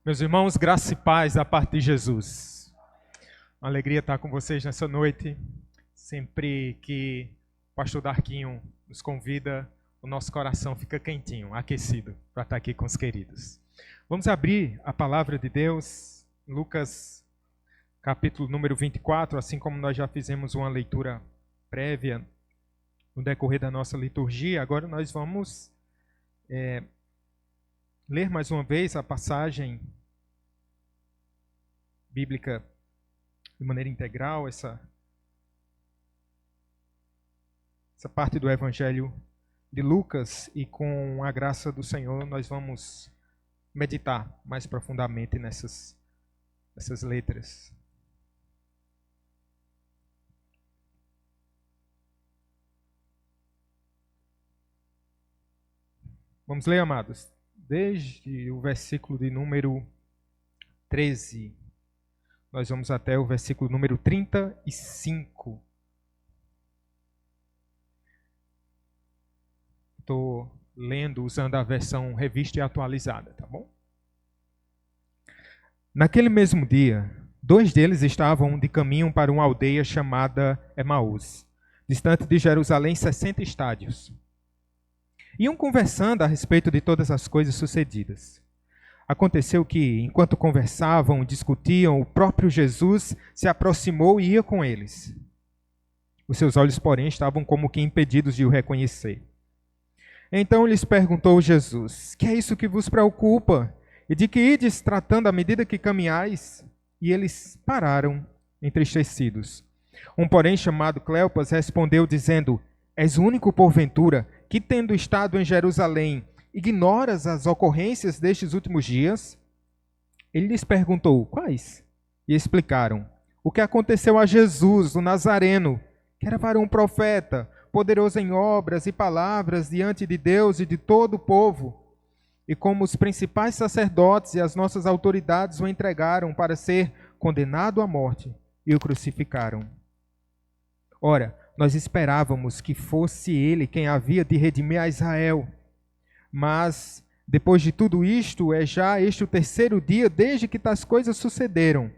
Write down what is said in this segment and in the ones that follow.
Meus irmãos, graça e paz da parte de Jesus. Uma alegria estar com vocês nessa noite. Sempre que o pastor Darquinho nos convida, o nosso coração fica quentinho, aquecido, para estar aqui com os queridos. Vamos abrir a palavra de Deus, Lucas, capítulo número 24, assim como nós já fizemos uma leitura prévia no decorrer da nossa liturgia. Agora nós vamos ler mais uma vez a passagem bíblica de maneira integral, essa parte do Evangelho de Lucas, e com a graça do Senhor nós vamos meditar mais profundamente nessas letras. Vamos ler, amados, desde o versículo de número 13. Nós vamos até o versículo número 35. Estou lendo usando a versão revista e atualizada, tá bom? Naquele mesmo dia, 2 deles estavam de caminho para uma aldeia chamada Emaús, distante de Jerusalém 60 estádios. Iam conversando a respeito de todas as coisas sucedidas. Aconteceu que, enquanto conversavam e discutiam, o próprio Jesus se aproximou e ia com eles. Os seus olhos, porém, estavam como que impedidos de o reconhecer. Então lhes perguntou Jesus: que é isso que vos preocupa? E de que ides tratando à medida que caminhais? E eles pararam, entristecidos. Um, porém, chamado Cleopas, respondeu, dizendo: és o único, porventura, que, tendo estado em Jerusalém, ignoras as ocorrências destes últimos dias? Ele lhes perguntou: quais? E explicaram: o que aconteceu a Jesus, o Nazareno, que era varão profeta, poderoso em obras e palavras diante de Deus e de todo o povo, e como os principais sacerdotes e as nossas autoridades o entregaram para ser condenado à morte e o crucificaram. Ora, nós esperávamos que fosse ele quem havia de redimir a Israel. Mas, depois de tudo isto, é já este o 3º dia desde que tais coisas sucederam.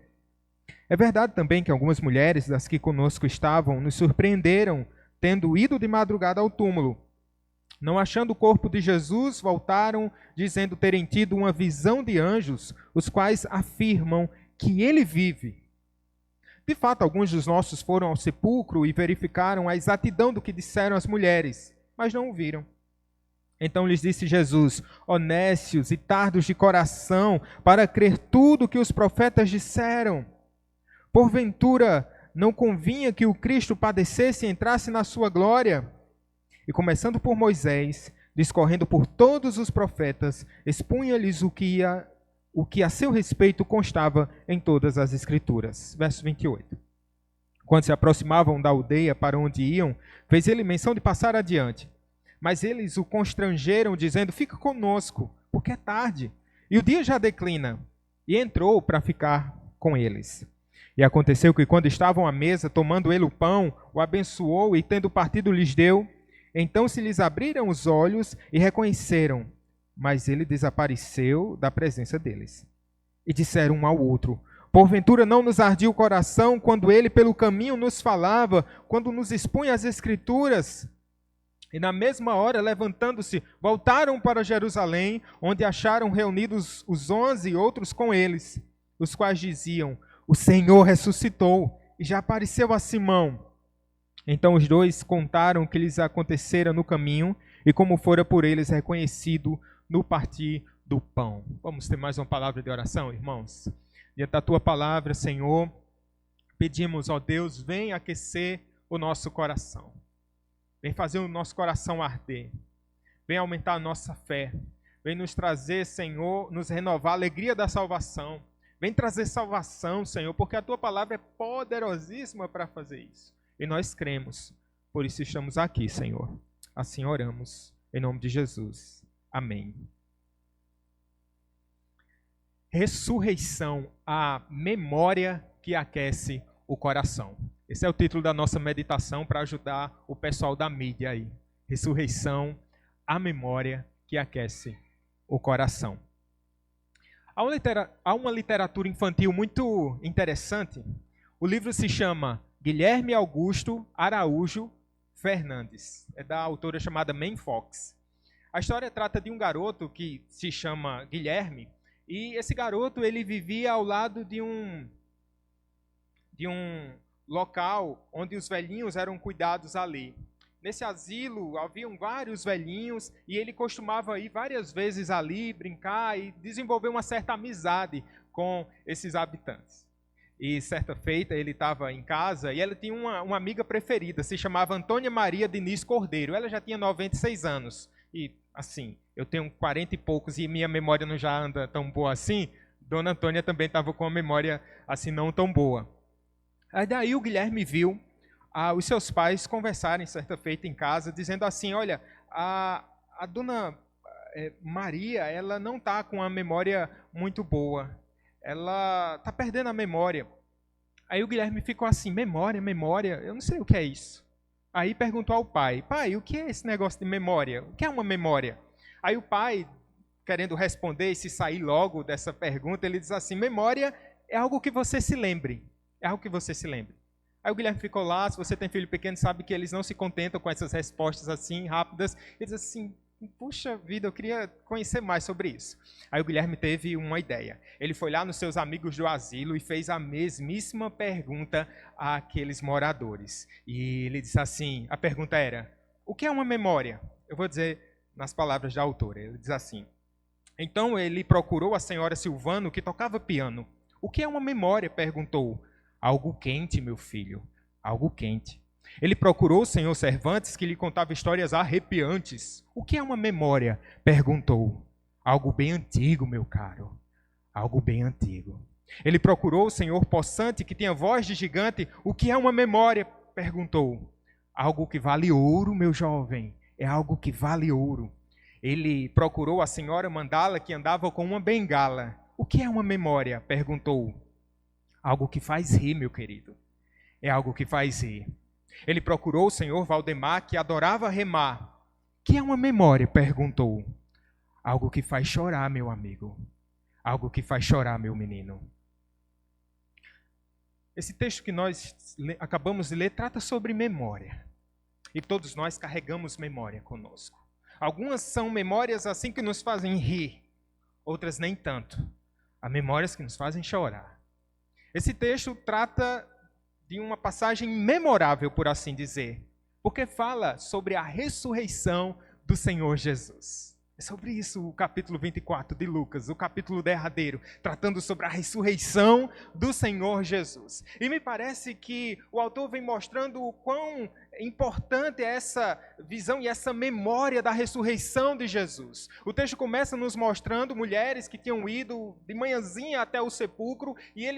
É verdade também que algumas mulheres das que conosco estavam nos surpreenderam, tendo ido de madrugada ao túmulo. Não achando o corpo de Jesus, voltaram, dizendo terem tido uma visão de anjos, os quais afirmam que ele vive. De fato, alguns dos nossos foram ao sepulcro e verificaram a exatidão do que disseram as mulheres, mas não o viram. Então lhes disse Jesus: ó nécios e tardos de coração, para crer tudo o que os profetas disseram. Porventura, não convinha que o Cristo padecesse e entrasse na sua glória? E começando por Moisés, discorrendo por todos os profetas, expunha-lhes o que a seu respeito constava em todas as Escrituras. Verso 28. Quando se aproximavam da aldeia para onde iam, fez ele menção de passar adiante. Mas eles o constrangeram, dizendo: fica conosco, porque é tarde, e o dia já declina. E entrou para ficar com eles. E aconteceu que, quando estavam à mesa, tomando ele o pão, o abençoou e, tendo partido, lhes deu. Então se lhes abriram os olhos e reconheceram, mas ele desapareceu da presença deles. E disseram um ao outro: porventura não nos ardia o coração quando ele pelo caminho nos falava, quando nos expunha as Escrituras? E na mesma hora, levantando-se, voltaram para Jerusalém, onde acharam reunidos os 11 outros com eles, os quais diziam: o Senhor ressuscitou e já apareceu a Simão. Então os 2 contaram o que lhes acontecera no caminho e como fora por eles reconhecido no partir do pão. Vamos ter mais uma palavra de oração, irmãos? Diante da tua palavra, Senhor, pedimos, ó Deus, vem aquecer o nosso coração. Vem fazer o nosso coração arder. Vem aumentar a nossa fé. Vem nos trazer, Senhor, nos renovar a alegria da salvação. Vem trazer salvação, Senhor, porque a tua palavra é poderosíssima para fazer isso. E nós cremos. Por isso estamos aqui, Senhor. Assim oramos. Em nome de Jesus. Amém. Ressurreição, a memória que aquece o coração. Esse é o título da nossa meditação para ajudar o pessoal da mídia aí. Ressurreição, a memória que aquece o coração. Há uma literatura infantil muito interessante. O livro se chama Guilherme Augusto Araújo Fernandes. É da autora chamada Mem Fox. A história trata de um garoto que se chama Guilherme, e esse garoto ele vivia ao lado de um local onde os velhinhos eram cuidados ali. Nesse asilo haviam vários velhinhos e ele costumava ir várias vezes ali, brincar e desenvolver uma certa amizade com esses habitantes. E certa feita ele estava em casa e ela tinha uma amiga preferida, se chamava Antônia Maria Diniz Cordeiro. Ela já tinha 96 anos. E assim, eu tenho 40 e poucos e minha memória não já anda tão boa assim. Dona Antônia também estava com uma memória assim não tão boa. Aí daí o Guilherme viu os seus pais conversarem certa feita em casa, dizendo assim, olha, a dona Maria, ela não está com a memória muito boa, ela está perdendo a memória. Aí o Guilherme ficou assim, memória, eu não sei o que é isso. Aí perguntou ao pai, o que é esse negócio de memória? O que é uma memória? Aí o pai, querendo responder e se sair logo dessa pergunta, ele diz assim, memória é algo que você se lembre. É algo que você se lembre. Aí o Guilherme ficou lá, se você tem filho pequeno, sabe que eles não se contentam com essas respostas assim, rápidas. Ele diz assim, puxa vida, eu queria conhecer mais sobre isso. Aí o Guilherme teve uma ideia. Ele foi lá nos seus amigos do asilo e fez a mesmíssima pergunta àqueles moradores. E ele disse assim, a pergunta era, o que é uma memória? Eu vou dizer nas palavras da autora. Ele diz assim, então ele procurou a senhora Silvano, que tocava piano. O que é uma memória? Perguntou. Algo quente, meu filho, algo quente. Ele procurou o senhor Cervantes, que lhe contava histórias arrepiantes. O que é uma memória? Perguntou. Algo bem antigo, meu caro, algo bem antigo. Ele procurou o senhor Possante, que tinha voz de gigante. O que é uma memória? Perguntou. Algo que vale ouro, meu jovem, é algo que vale ouro. Ele procurou a senhora Mandala, que andava com uma bengala. O que é uma memória? Perguntou. Algo que faz rir, meu querido. É algo que faz rir. Ele procurou o senhor Valdemar, que adorava remar. Que é uma memória? Perguntou. Algo que faz chorar, meu amigo. Algo que faz chorar, meu menino. Esse texto que nós acabamos de ler trata sobre memória. E todos nós carregamos memória conosco. Algumas são memórias assim que nos fazem rir. Outras nem tanto. Há memórias que nos fazem chorar. Esse texto trata de uma passagem memorável, por assim dizer, porque fala sobre a ressurreição do Senhor Jesus. É sobre isso o capítulo 24 de Lucas, o capítulo derradeiro, tratando sobre a ressurreição do Senhor Jesus. E me parece que o autor vem mostrando o quão importante é essa visão e essa memória da ressurreição de Jesus. O texto começa nos mostrando mulheres que tinham ido de manhãzinha até o sepulcro e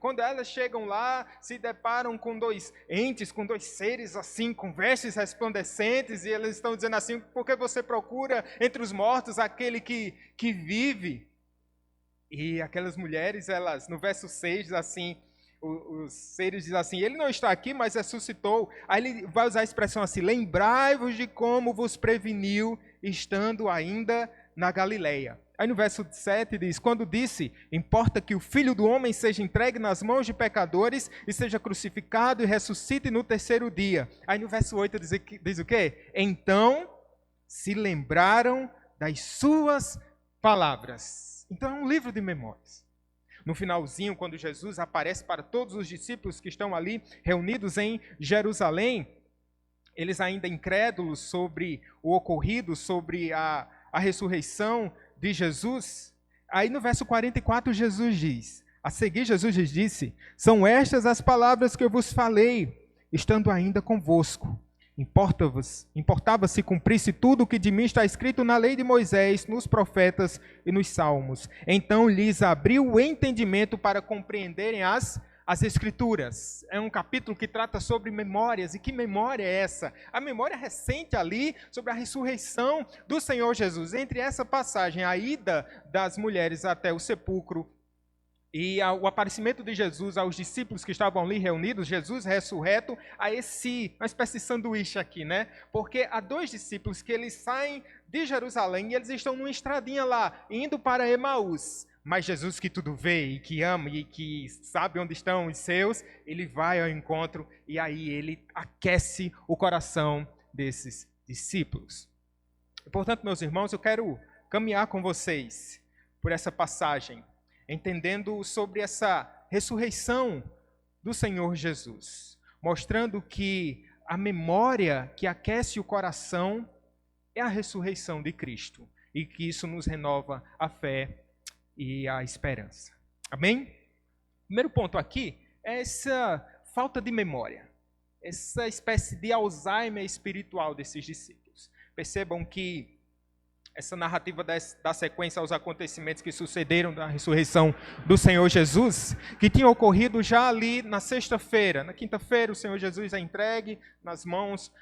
quando elas chegam lá, se deparam com dois entes, com dois seres assim, com vestes resplandecentes, e eles estão dizendo assim, por que você procura entre os mortos aquele que vive? E aquelas mulheres, elas, no verso 6, diz assim, os seres dizem assim, ele não está aqui, mas ressuscitou. Aí ele vai usar a expressão assim, lembrai-vos de como vos preveniu, estando ainda na Galileia. Aí no verso 7 diz, quando disse, importa que o Filho do Homem seja entregue nas mãos de pecadores e seja crucificado e ressuscite no terceiro dia. Aí no verso 8 diz o quê? Então se lembraram das suas palavras. Então é um livro de memórias. No finalzinho, quando Jesus aparece para todos os discípulos que estão ali reunidos em Jerusalém, eles ainda incrédulos sobre o ocorrido, sobre a ressurreição de Jesus. Aí no verso 44 Jesus diz, a seguir Jesus lhes disse, são estas as palavras que eu vos falei, estando ainda convosco. Importava se cumprisse tudo o que de mim está escrito na lei de Moisés, nos profetas e nos salmos. Então lhes abriu o entendimento para compreenderem as Escrituras. É um capítulo que trata sobre memórias. E que memória é essa? A memória recente ali sobre a ressurreição do Senhor Jesus. Entre essa passagem, a ida das mulheres até o sepulcro, e o aparecimento de Jesus aos discípulos que estavam ali reunidos, Jesus ressurreto, a uma espécie de sanduíche aqui, né? Porque há dois discípulos que eles saem de Jerusalém e eles estão numa estradinha lá, indo para Emaús. Mas Jesus, que tudo vê e que ama e que sabe onde estão os seus, ele vai ao encontro e aí ele aquece o coração desses discípulos. E, portanto, meus irmãos, eu quero caminhar com vocês por essa passagem, entendendo sobre essa ressurreição do Senhor Jesus, mostrando que a memória que aquece o coração é a ressurreição de Cristo e que isso nos renova a fé e a esperança. Amém? Primeiro ponto aqui é essa falta de memória, essa espécie de Alzheimer espiritual desses discípulos. Percebam que essa narrativa da sequência aos acontecimentos que sucederam da ressurreição do Senhor Jesus, que tinha ocorrido já ali na sexta-feira. Na quinta-feira, o Senhor Jesus é entregue nas mãos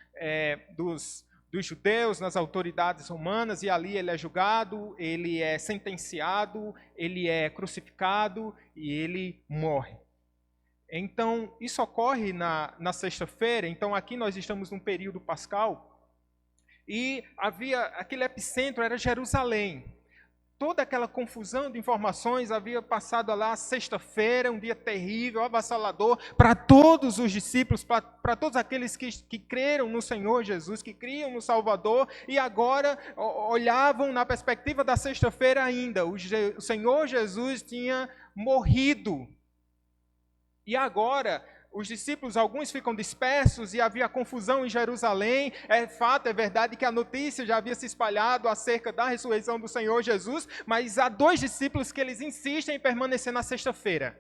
dos judeus, nas autoridades romanas, e ali ele é julgado, ele é sentenciado, ele é crucificado e ele morre. Então, isso ocorre na sexta-feira. Então, aqui nós estamos num período pascal, e havia aquele epicentro, era Jerusalém. Toda aquela confusão de informações havia passado lá sexta-feira, um dia terrível, avassalador, para todos os discípulos, para todos aqueles que creram no Senhor Jesus, que criam no Salvador, e agora olhavam na perspectiva da sexta-feira ainda. O Senhor Jesus tinha morrido. E agora os discípulos, alguns ficam dispersos e havia confusão em Jerusalém. É fato, é verdade que a notícia já havia se espalhado acerca da ressurreição do Senhor Jesus, mas há 2 discípulos que eles insistem em permanecer na sexta-feira.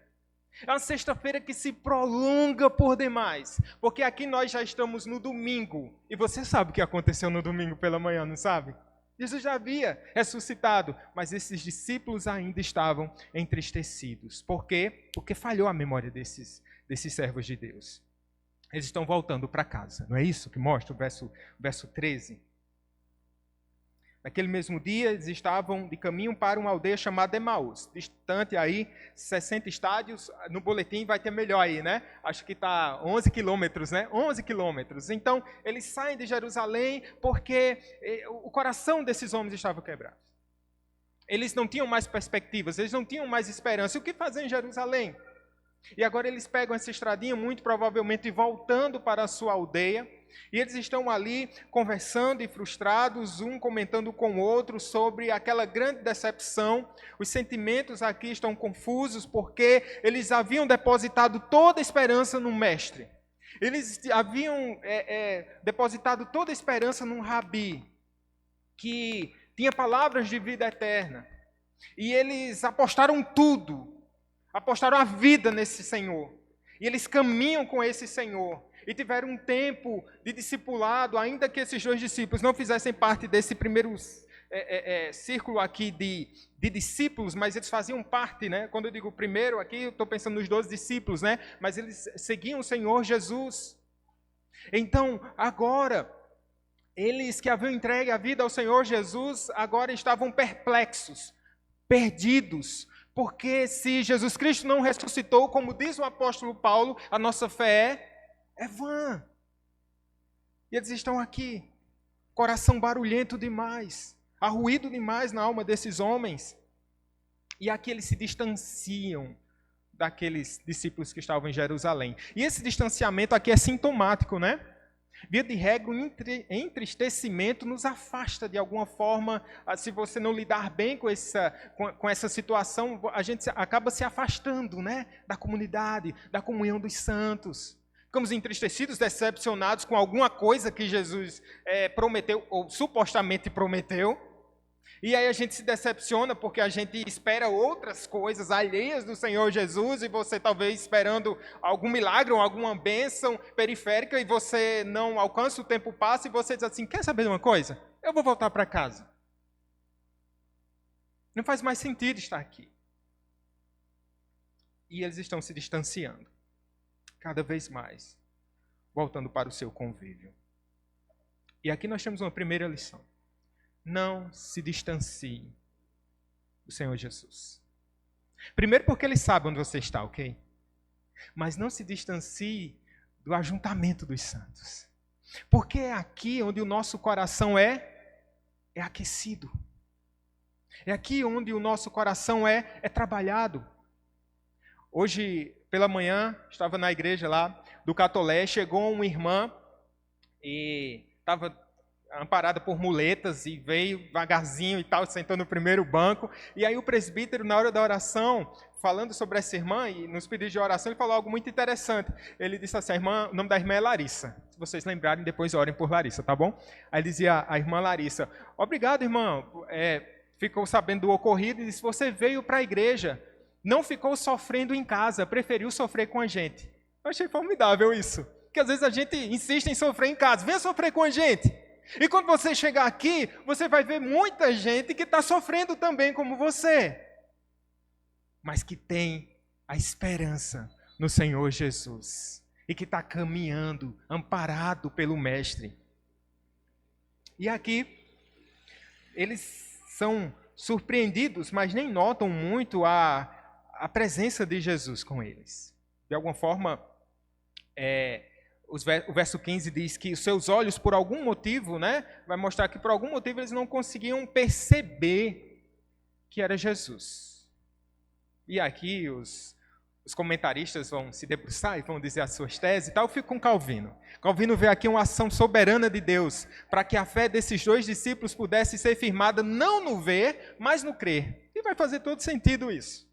É uma sexta-feira que se prolonga por demais, porque aqui nós já estamos no domingo, e você sabe o que aconteceu no domingo pela manhã, não sabe? Jesus já havia ressuscitado, mas esses discípulos ainda estavam entristecidos. Por quê? Porque falhou a memória desses servos de Deus. Eles estão voltando para casa, não é isso que mostra o verso 13? Naquele mesmo dia, eles estavam de caminho para uma aldeia chamada Emaús, distante aí 60 estádios. No boletim vai ter melhor aí, né? Acho que está 11 quilômetros, né? 11 quilômetros. Então, eles saem de Jerusalém porque o coração desses homens estava quebrado. Eles não tinham mais perspectivas, eles não tinham mais esperança. E o que fazer em Jerusalém? E agora eles pegam essa estradinha, muito provavelmente voltando para a sua aldeia, e eles estão ali conversando e frustrados, um comentando com o outro sobre aquela grande decepção. Os sentimentos aqui estão confusos porque eles haviam depositado toda a esperança no Mestre. Eles haviam depositado toda a esperança num rabi, que tinha palavras de vida eterna. E eles apostaram tudo. Apostaram a vida nesse Senhor. E eles caminham com esse Senhor. E tiveram um tempo de discipulado, ainda que esses 2 discípulos não fizessem parte desse primeiro círculo aqui de discípulos, mas eles faziam parte, né? Quando eu digo primeiro aqui, eu estou pensando nos 12 discípulos, né? Mas eles seguiam o Senhor Jesus. Então, agora, eles que haviam entregue a vida ao Senhor Jesus, agora estavam perplexos, perdidos, porque se Jesus Cristo não ressuscitou, como diz o apóstolo Paulo, a nossa fé é vã. E eles estão aqui, coração barulhento demais, arruído demais na alma desses homens. E aqui eles se distanciam daqueles discípulos que estavam em Jerusalém. E esse distanciamento aqui é sintomático, né? Via de regra, o entristecimento nos afasta de alguma forma. Se você não lidar bem com essa situação, a gente acaba se afastando, né, da comunidade, da comunhão dos santos. Ficamos entristecidos, decepcionados com alguma coisa que Jesus prometeu, ou supostamente prometeu. E aí a gente se decepciona porque a gente espera outras coisas alheias do Senhor Jesus, e você talvez esperando algum milagre ou alguma bênção periférica, e você não alcança, o tempo passa e você diz assim: quer saber de uma coisa? Eu vou voltar para casa. Não faz mais sentido estar aqui. E eles estão se distanciando, cada vez mais, voltando para o seu convívio. E aqui nós temos uma primeira lição. Não se distancie do Senhor Jesus. Primeiro porque Ele sabe onde você está, ok? Mas não se distancie do ajuntamento dos santos. Porque é aqui onde o nosso coração é aquecido. É aqui onde o nosso coração é trabalhado. Hoje, pela manhã, estava na igreja lá do Catolé, chegou uma irmã e estava amparada por muletas e veio devagarzinho e tal, sentou no primeiro banco. E aí o presbítero, na hora da oração, falando sobre essa irmã e nos pedidos de oração, ele falou algo muito interessante. Ele disse assim, o nome da irmã é Larissa. Se vocês lembrarem, depois orem por Larissa, tá bom? Aí dizia a irmã Larissa, obrigado, irmã. Ficou sabendo do ocorrido e disse, você veio para a igreja, não ficou sofrendo em casa, preferiu sofrer com a gente. Eu achei formidável isso. Porque às vezes a gente insiste em sofrer em casa. Venha sofrer com a gente. E quando você chegar aqui, você vai ver muita gente que está sofrendo também como você. Mas que tem a esperança no Senhor Jesus. E que está caminhando, amparado pelo Mestre. E aqui, eles são surpreendidos, mas nem notam muito a presença de Jesus com eles. De alguma forma, o verso 15 diz que os seus olhos, por algum motivo, vai mostrar que por algum motivo eles não conseguiam perceber que era Jesus. E aqui os comentaristas vão se debruçar e vão dizer as suas teses e tal. Eu fico com Calvino. Calvino vê aqui uma ação soberana de Deus para que a fé desses dois discípulos pudesse ser firmada não no ver, mas no crer. E vai fazer todo sentido isso.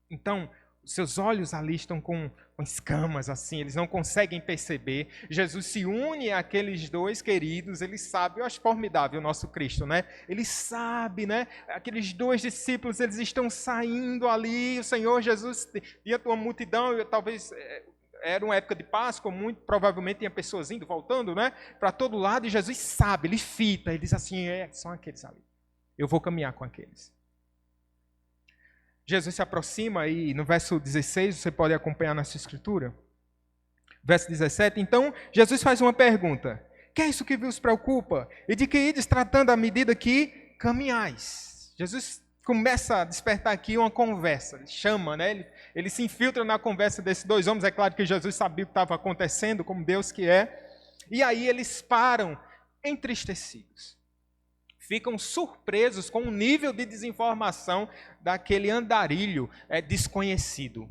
Então, os seus olhos ali estão com escamas assim, eles não conseguem perceber. Jesus se une àqueles dois queridos, ele sabe, eu acho formidável o nosso Cristo, Ele sabe, Aqueles dois discípulos, eles estão saindo ali, o Senhor Jesus, diante de uma multidão, talvez era uma época de Páscoa, muito provavelmente tinha pessoas indo, voltando, para todo lado, e Jesus sabe, ele fita, ele diz assim, são aqueles ali, eu vou caminhar com aqueles. Jesus se aproxima e no verso 16, você pode acompanhar nessa escritura. Verso 17, então Jesus faz uma pergunta. Que é isso que vos preocupa? E de que ides tratando à medida que caminhais? Jesus começa a despertar aqui uma conversa. Ele chama, ele se infiltra na conversa desses dois homens. É claro que Jesus sabia o que estava acontecendo, como Deus que é. E aí eles param entristecidos. Ficam surpresos com o nível de desinformação daquele andarilho desconhecido.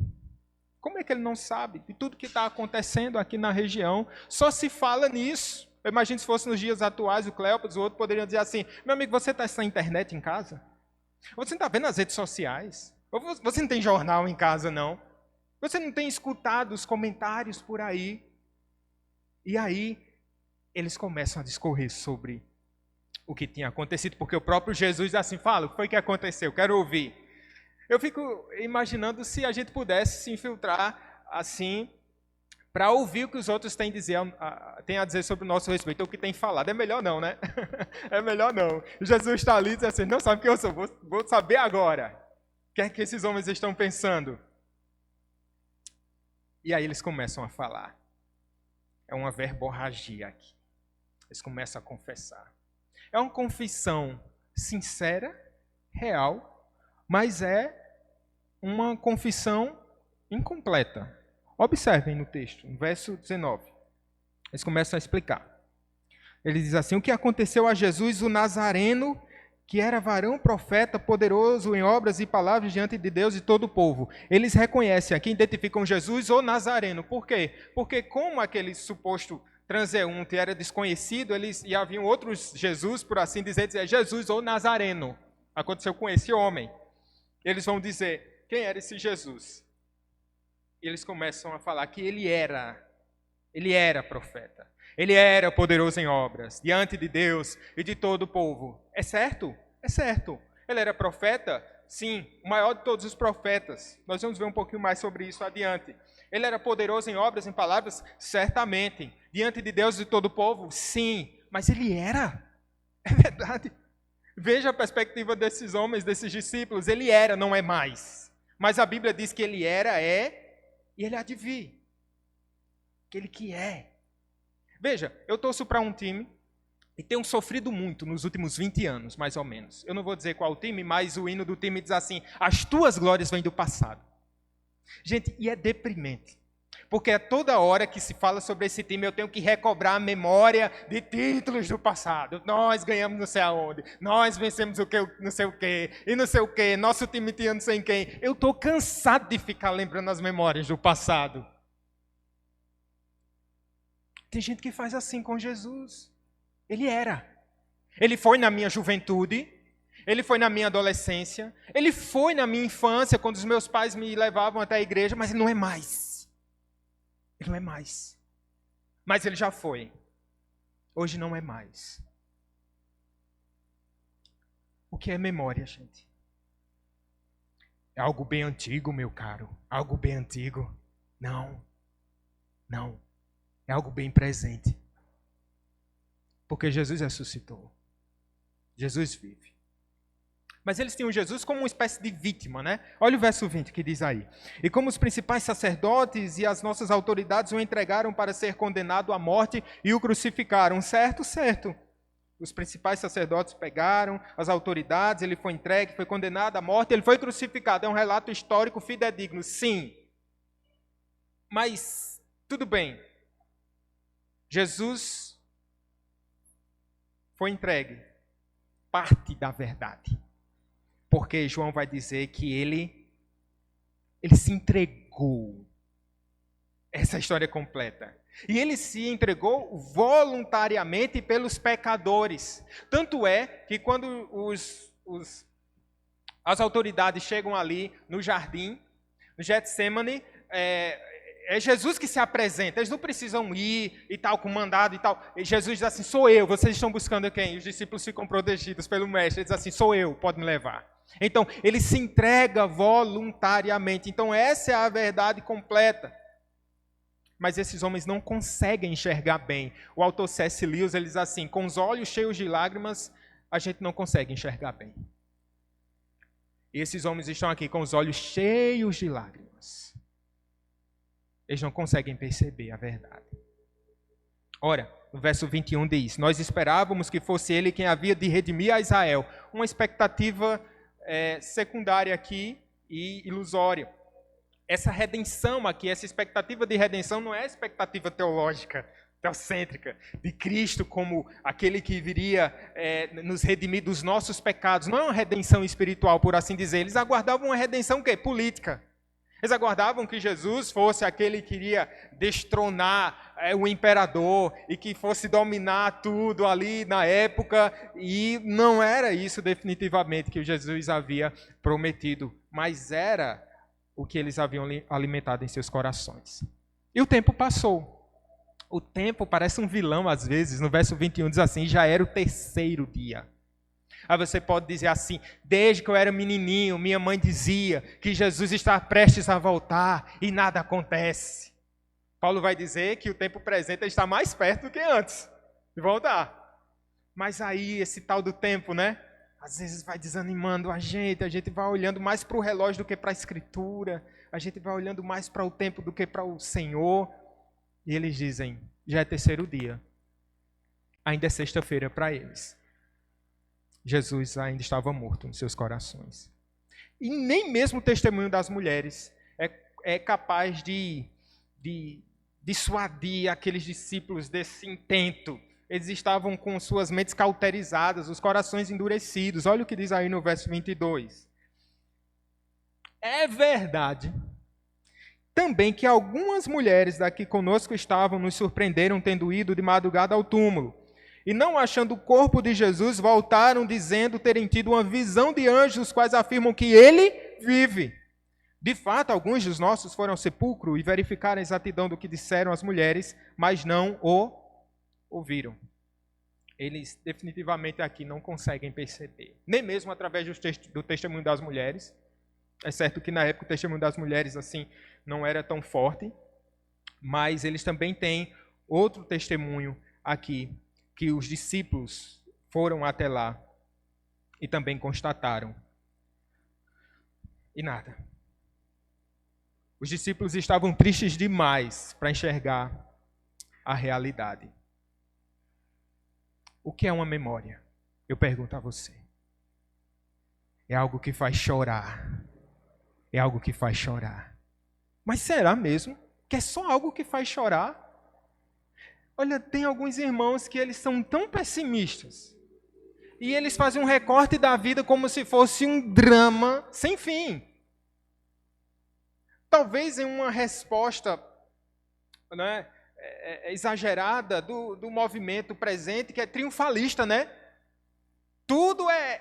Como é que ele não sabe de tudo que está acontecendo aqui na região? Só se fala nisso. Eu imagino se fosse nos dias atuais, o Cleopas, o outro poderiam dizer assim, meu amigo, você está sem internet em casa? Você não está vendo as redes sociais? Você não tem jornal em casa, não? Você não tem escutado os comentários por aí? E aí, eles começam a discorrer sobre o que tinha acontecido, porque o próprio Jesus assim fala, o que foi que aconteceu? Quero ouvir. Eu fico imaginando se a gente pudesse se infiltrar assim, para ouvir o que os outros têm a dizer sobre o nosso respeito, ou o que tem falado. É melhor não, É melhor não. Jesus está ali e diz assim, não sabe quem eu sou, vou saber agora. O que é que esses homens estão pensando? E aí eles começam a falar. É uma verborragia aqui. Eles começam a confessar. É uma confissão sincera, real, mas é uma confissão incompleta. Observem no texto, no verso 19. Eles começam a explicar. Ele diz assim, o que aconteceu a Jesus, o Nazareno, que era varão profeta, poderoso em obras e palavras diante de Deus e todo o povo. Eles reconhecem aqui, identificam Jesus, o Nazareno. Por quê? Porque como aquele suposto transeunte era desconhecido, e haviam outros Jesus, por assim dizer, Jesus ou Nazareno. Aconteceu com esse homem. Eles vão dizer, quem era esse Jesus? E eles começam a falar que ele era profeta. Ele era poderoso em obras, diante de Deus e de todo o povo. É certo? É certo. Ele era profeta? Sim, o maior de todos os profetas. Nós vamos ver um pouquinho mais sobre isso adiante. Ele era poderoso em obras, em palavras? Certamente. Diante de Deus e de todo o povo? Sim. Mas ele era. É verdade. Veja a perspectiva desses homens, desses discípulos. Ele era, não é mais. Mas a Bíblia diz que ele era, e ele há de vir. Aquele que é. Veja, eu torço para um time e tenho sofrido muito nos últimos 20 anos, mais ou menos. Eu não vou dizer qual time, mas o hino do time diz assim, as tuas glórias vêm do passado. Gente, e é deprimente. Porque a toda hora que se fala sobre esse time, eu tenho que recobrar a memória de títulos do passado. Nós ganhamos não sei aonde, nós vencemos o que, não sei o quê, e não sei o quê, nosso time tinha não sei quem. Eu estou cansado de ficar lembrando as memórias do passado. Tem gente que faz assim com Jesus. Ele era. Ele foi na minha juventude, ele foi na minha adolescência, ele foi na minha infância, quando os meus pais me levavam até a igreja, mas ele não é mais. Ele não é mais. Mas ele já foi. Hoje não é mais. O que é memória, gente? É algo bem antigo, meu caro. Algo bem antigo. Não. Não. É algo bem presente. Porque Jesus ressuscitou. Jesus vive. Mas eles tinham Jesus como uma espécie de vítima, né? Olha o verso 20 que diz aí. E como os principais sacerdotes e as nossas autoridades o entregaram para ser condenado à morte e o crucificaram. Certo, certo. Os principais sacerdotes pegaram, as autoridades, ele foi entregue, foi condenado à morte, ele foi crucificado. É um relato histórico fidedigno, sim. Mas, tudo bem. Jesus foi entregue. Parte da verdade. Porque João vai dizer que ele se entregou. Essa é a história completa. E ele se entregou voluntariamente pelos pecadores. Tanto é que quando as autoridades chegam ali no jardim, no Getsemane, é Jesus que se apresenta. Eles não precisam ir e tal, com mandado e tal. E Jesus diz assim, sou eu. Vocês estão buscando quem? Os discípulos ficam protegidos pelo mestre. Ele diz assim, sou eu, pode me levar. Então, ele se entrega voluntariamente. Então, essa é a verdade completa. Mas esses homens não conseguem enxergar bem. O autor C.S. Lewis, ele diz assim, com os olhos cheios de lágrimas, a gente não consegue enxergar bem. E esses homens estão aqui com os olhos cheios de lágrimas. Eles não conseguem perceber a verdade. Ora, no verso 21 diz, nós esperávamos que fosse ele quem havia de redimir a Israel. Uma expectativa secundária aqui e ilusória. Essa redenção aqui, essa expectativa de redenção não é expectativa teológica, teocêntrica, de Cristo como aquele que viria nos redimir dos nossos pecados. Não é uma redenção espiritual, por assim dizer. Eles aguardavam uma redenção o quê? Política. Eles aguardavam que Jesus fosse aquele que iria destronar o imperador e que fosse dominar tudo ali na época. E não era isso definitivamente que Jesus havia prometido, mas era o que eles haviam alimentado em seus corações. E o tempo passou. O tempo parece um vilão às vezes. No verso 21 diz assim, já era o terceiro dia. Aí você pode dizer assim, desde que eu era menininho, minha mãe dizia que Jesus está prestes a voltar e nada acontece. Paulo vai dizer que o tempo presente está mais perto do que antes de voltar. Mas aí esse tal do tempo, né? Às vezes vai desanimando a gente vai olhando mais para o relógio do que para a Escritura, a gente vai olhando mais para o tempo do que para o Senhor. E eles dizem, já é terceiro dia, ainda é sexta-feira para eles. Jesus ainda estava morto nos seus corações. E nem mesmo o testemunho das mulheres é capaz de dissuadir aqueles discípulos desse intento. Eles estavam com suas mentes cauterizadas, os corações endurecidos. Olha o que diz aí no verso 22. É verdade também que algumas mulheres daqui conosco estavam, nos surpreenderam tendo ido de madrugada ao túmulo. E não achando o corpo de Jesus, voltaram dizendo terem tido uma visão de anjos, os quais afirmam que ele vive. De fato, alguns dos nossos foram ao sepulcro e verificaram a exatidão do que disseram as mulheres, mas não o ouviram. Eles definitivamente aqui não conseguem perceber, nem mesmo através do testemunho das mulheres. É certo que na época o testemunho das mulheres assim não era tão forte, mas eles também têm outro testemunho aqui, que os discípulos foram até lá e também constataram. E nada. Os discípulos estavam tristes demais para enxergar a realidade. O que é uma memória? Eu pergunto a você. É algo que faz chorar. É algo que faz chorar. Mas será mesmo que é só algo que faz chorar. Olha, tem alguns irmãos que eles são tão pessimistas. E eles fazem um recorte da vida como se fosse um drama sem fim. Talvez em uma resposta, né, exagerada do movimento presente, que é triunfalista, né? Tudo é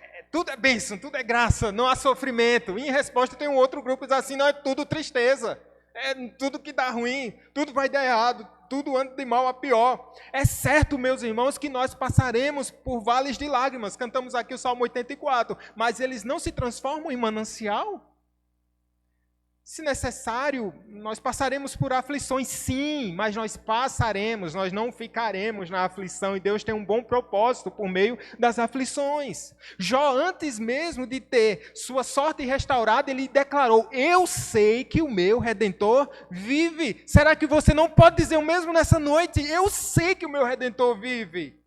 bênção, tudo é graça, não há sofrimento. E em resposta tem um outro grupo que diz assim, não, é tudo tristeza. É tudo que dá ruim, tudo vai dar errado, tudo anda de mal a pior. É certo, meus irmãos, que nós passaremos por vales de lágrimas. Cantamos aqui o Salmo 84, mas eles não se transformam em manancial? Se necessário, nós passaremos por aflições, sim, mas nós passaremos, nós não ficaremos na aflição, e Deus tem um bom propósito por meio das aflições. Jó, antes mesmo de ter sua sorte restaurada, ele declarou, eu sei que o meu Redentor vive. Será que você não pode dizer o mesmo nessa noite? Eu sei que o meu Redentor vive.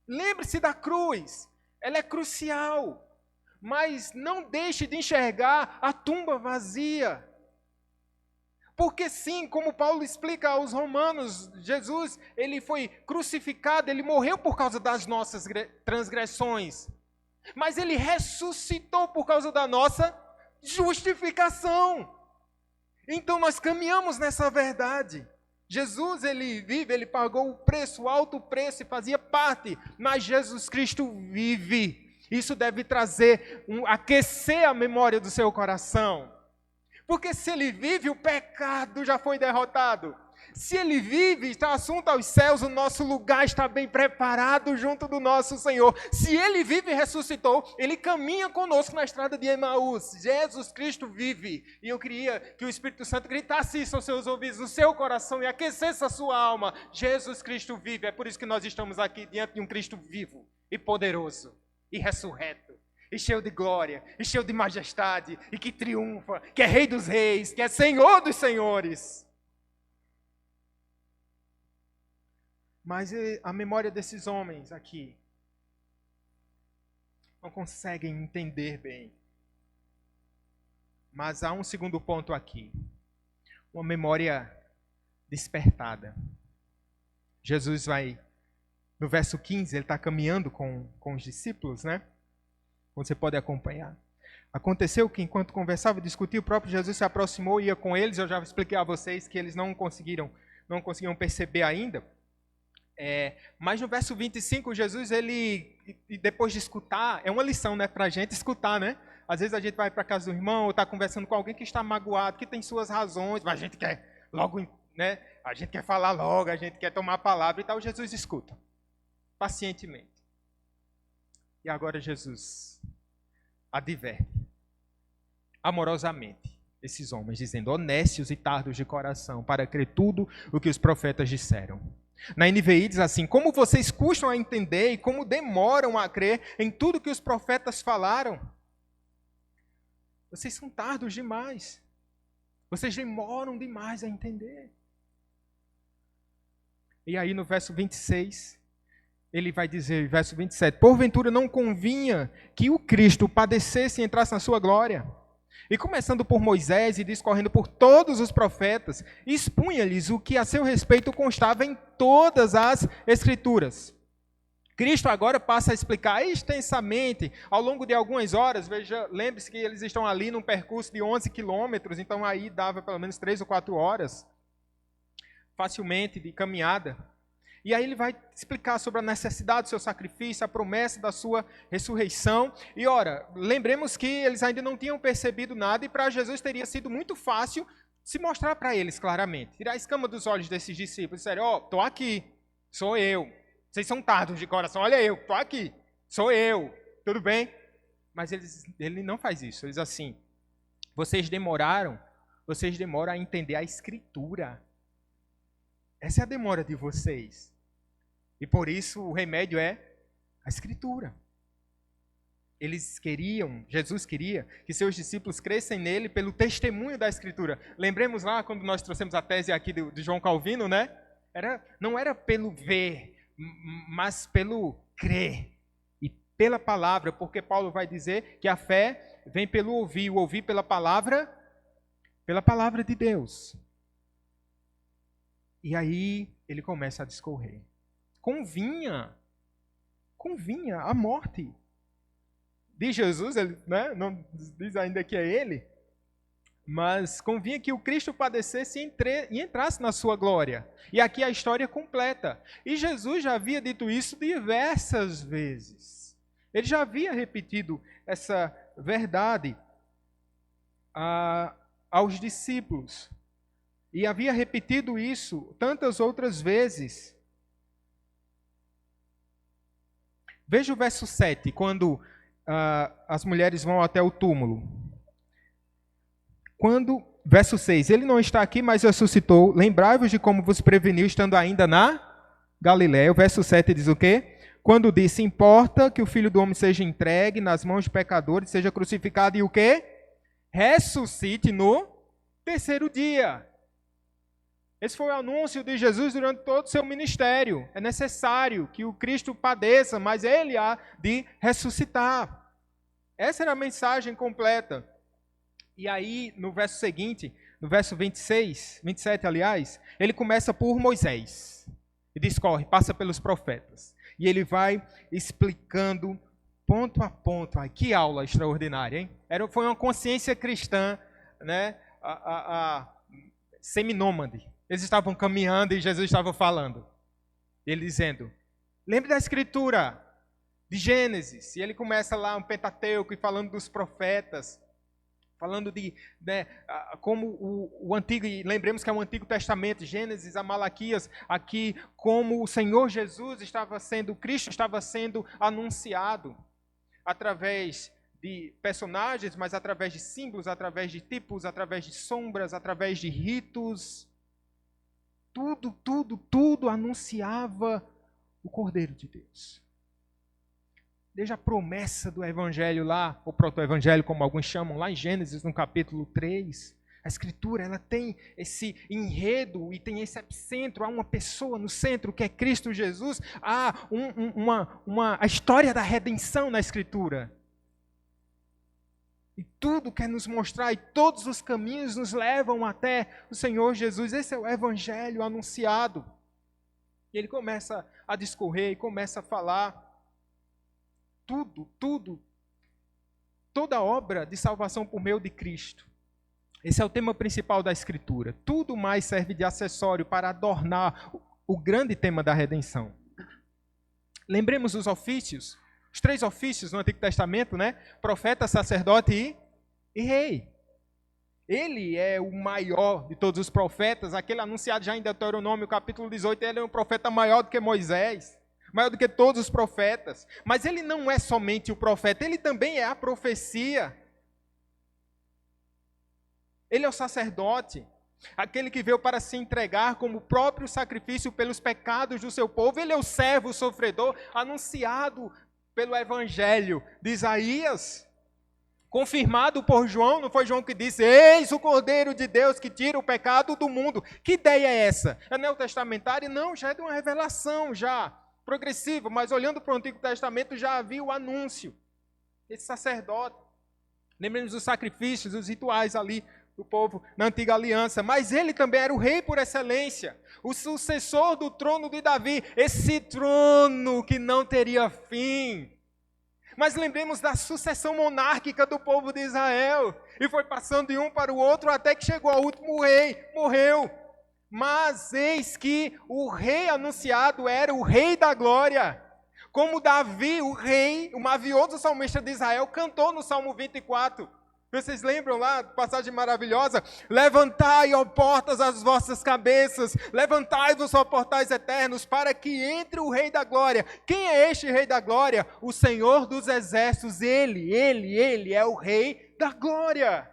Lembre-se da cruz, ela é crucial. Mas não deixe de enxergar a tumba vazia. Porque sim, como Paulo explica aos romanos, Jesus, ele foi crucificado, ele morreu por causa das nossas transgressões. Mas ele ressuscitou por causa da nossa justificação. Então nós caminhamos nessa verdade. Jesus, ele vive, ele pagou o preço, o alto preço e fazia parte, mas Jesus Cristo vive. Isso deve aquecer a memória do seu coração. Porque se ele vive, o pecado já foi derrotado. Se ele vive, está assunto aos céus, o nosso lugar está bem preparado junto do nosso Senhor. Se ele vive e ressuscitou, ele caminha conosco na estrada de Emaús. Jesus Cristo vive. E eu queria que o Espírito Santo gritasse isso aos seus ouvidos, no seu coração e aquecesse a sua alma. Jesus Cristo vive. É por isso que nós estamos aqui diante de um Cristo vivo e poderoso e ressurreto, e cheio de glória, e cheio de majestade, e que triunfa, que é Rei dos Reis, que é Senhor dos Senhores. Mas a memória desses homens aqui não conseguem entender bem. Mas há um segundo ponto aqui, uma memória despertada. Jesus vai, no verso 15, ele está caminhando com os discípulos, né? Você pode acompanhar. Aconteceu que enquanto conversava e discutia, o próprio Jesus se aproximou e ia com eles. Eu já expliquei a vocês que eles não conseguiam perceber ainda. Mas no verso 25, Jesus, ele, depois de escutar, é uma lição, né, para a gente escutar, né? Às vezes a gente vai para a casa do irmão ou está conversando com alguém que está magoado, que tem suas razões, mas a gente quer logo, né? A gente quer falar logo, a gente quer tomar a palavra e tal. Jesus escuta, pacientemente. E agora Jesus adverte, amorosamente, esses homens, dizendo, honestos e tardos de coração, para crer tudo o que os profetas disseram. Na NVI diz assim, como vocês custam a entender e como demoram a crer em tudo que os profetas falaram. Vocês são tardos demais. Vocês demoram demais a entender. E aí no verso 26... ele vai dizer, verso 27, porventura não convinha que o Cristo padecesse e entrasse na sua glória? E começando por Moisés e discorrendo por todos os profetas, expunha-lhes o que a seu respeito constava em todas as Escrituras. Cristo agora passa a explicar extensamente, ao longo de algumas horas, lembre-se que eles estão ali num percurso de 11 quilômetros, então aí dava pelo menos 3 ou 4 horas, facilmente, de caminhada. E aí ele vai explicar sobre a necessidade do seu sacrifício, a promessa da sua ressurreição. E ora, lembremos que eles ainda não tinham percebido nada e para Jesus teria sido muito fácil se mostrar para eles claramente. Tirar a escama dos olhos desses discípulos e dizer, estou aqui, sou eu. Vocês são tardos de coração, olha eu, estou aqui, sou eu, tudo bem? Mas ele não faz isso, ele diz assim, vocês demoram a entender a Escritura. Essa é a demora de vocês. E por isso o remédio é a Escritura. Jesus queria que seus discípulos crescem nele pelo testemunho da Escritura. Lembremos lá quando nós trouxemos a tese aqui de João Calvino, né? Não era pelo ver, mas pelo crer. E pela palavra, porque Paulo vai dizer que a fé vem pelo ouvir, o ouvir pela palavra de Deus. E aí ele começa a discorrer. Convinha a morte de Jesus, ele, né, não diz ainda que é ele, mas convinha que o Cristo padecesse e entrasse na sua glória. E aqui a história completa. E Jesus já havia dito isso diversas vezes. Ele já havia repetido essa verdade aos discípulos. E havia repetido isso tantas outras vezes. Veja o verso 7, quando as mulheres vão até o túmulo. Verso 6, ele não está aqui, mas ressuscitou. Lembrai-vos de como vos preveniu, estando ainda na Galiléia. O verso 7 diz o quê? Quando disse, importa que o Filho do Homem seja entregue nas mãos de pecadores, seja crucificado e o quê? Ressuscite no terceiro dia. Esse foi o anúncio de Jesus durante todo o seu ministério. É necessário que o Cristo padeça, mas ele há de ressuscitar. Essa era a mensagem completa. E aí, no verso seguinte, no verso 27, aliás, ele começa por Moisés. E discorre, passa pelos profetas. E ele vai explicando ponto a ponto. Ai, que aula extraordinária, hein? Foi uma consciência cristã, né? Seminômade. Eles estavam caminhando e Jesus estava falando. Ele dizendo, lembre da escritura de Gênesis. E ele começa lá um Pentateuco e falando dos profetas. Falando de como o Antigo, e lembremos que é o Antigo Testamento, Gênesis a Malaquias, aqui como o Senhor Jesus Cristo estava sendo anunciado através de personagens, mas através de símbolos, através de tipos, através de sombras, através de ritos. Tudo anunciava o Cordeiro de Deus. Desde a promessa do Evangelho lá, o proto-evangelho, como alguns chamam, lá em Gênesis, no capítulo 3, a Escritura ela tem esse enredo e tem esse epicentro, há uma pessoa no centro que é Cristo Jesus, há a história da redenção na Escritura. E tudo quer nos mostrar, e todos os caminhos nos levam até o Senhor Jesus. Esse é o Evangelho anunciado. E ele começa a discorrer e começa a falar toda obra de salvação por meio de Cristo. Esse é o tema principal da Escritura. Tudo mais serve de acessório para adornar o grande tema da redenção. Lembremos os ofícios, os 3 ofícios no Antigo Testamento, né? Profeta, sacerdote e rei. Ele é o maior de todos os profetas, aquele anunciado já em Deuteronômio, capítulo 18, ele é um profeta maior do que Moisés, maior do que todos os profetas. Mas ele não é somente o profeta, ele também é a profecia. Ele é o sacerdote, aquele que veio para se entregar como próprio sacrifício pelos pecados do seu povo. Ele é o servo, o sofredor, anunciado pelo Evangelho de Isaías, confirmado por João. Não foi João que disse, eis o Cordeiro de Deus que tira o pecado do mundo. Que ideia é essa? É neotestamentária? Não, já é de uma revelação, já progressiva, mas olhando para o Antigo Testamento já havia o anúncio. Esse sacerdote. Lembremos dos sacrifícios, dos rituais ali do povo na antiga aliança, mas ele também era o rei por excelência, o sucessor do trono de Davi, esse trono que não teria fim. Mas lembremos da sucessão monárquica do povo de Israel, e foi passando de um para o outro até que chegou ao último rei, morreu. Mas eis que o rei anunciado era o rei da glória. Como Davi, o rei, o mavioso salmista de Israel, cantou no Salmo 24. Vocês lembram lá, passagem maravilhosa? Levantai, ó portas, as vossas cabeças, levantai-vos, ó portais eternos, para que entre o Rei da Glória. Quem é este Rei da Glória? O Senhor dos Exércitos, Ele é o Rei da Glória.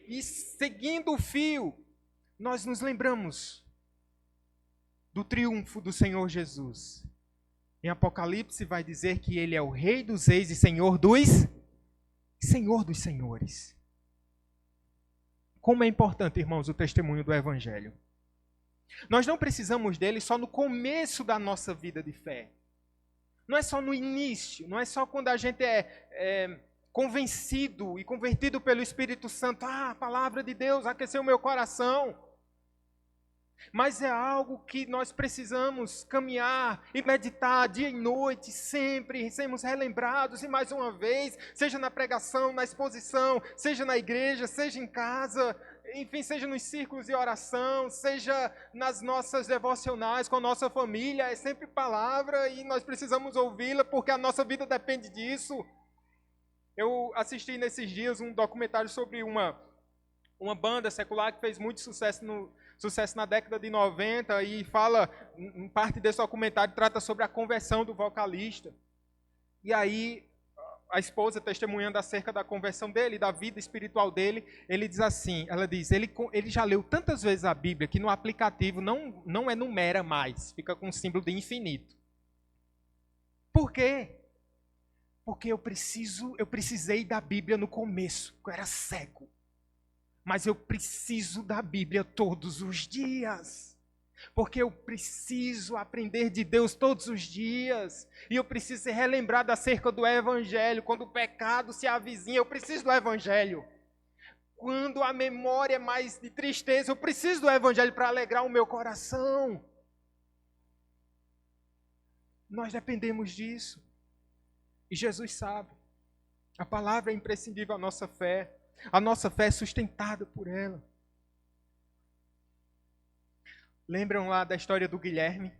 E seguindo o fio, nós nos lembramos do triunfo do Senhor Jesus. Em Apocalipse vai dizer que ele é o Rei dos Reis e Senhor dos Senhores. Como é importante, irmãos, o testemunho do Evangelho. Nós não precisamos dele só no começo da nossa vida de fé. Não é só no início, não é só quando a gente convencido e convertido pelo Espírito Santo. A palavra de Deus aqueceu o meu coração. Mas é algo que nós precisamos caminhar e meditar dia e noite, sempre sermos relembrados, e mais uma vez, seja na pregação, na exposição, seja na igreja, seja em casa, enfim, seja nos círculos de oração, seja nas nossas devocionais com a nossa família, é sempre palavra e nós precisamos ouvi-la porque a nossa vida depende disso. Eu assisti nesses dias um documentário sobre uma banda secular que fez muito sucesso na década de 90 e fala, em parte desse documentário, trata sobre a conversão do vocalista. E aí, a esposa testemunhando acerca da conversão dele, da vida espiritual dele, ela diz, ele já leu tantas vezes a Bíblia que no aplicativo não enumera mais, fica com o símbolo de infinito. Por quê? Porque eu precisei da Bíblia no começo, eu era cego. Mas eu preciso da Bíblia todos os dias. Porque eu preciso aprender de Deus todos os dias. E eu preciso ser relembrado acerca do Evangelho. Quando o pecado se avizinha, eu preciso do Evangelho. Quando a memória é mais de tristeza, eu preciso do Evangelho para alegrar o meu coração. Nós dependemos disso. E Jesus sabe. A palavra é imprescindível à nossa fé. A nossa fé é sustentada por ela. Lembram lá da história do Guilherme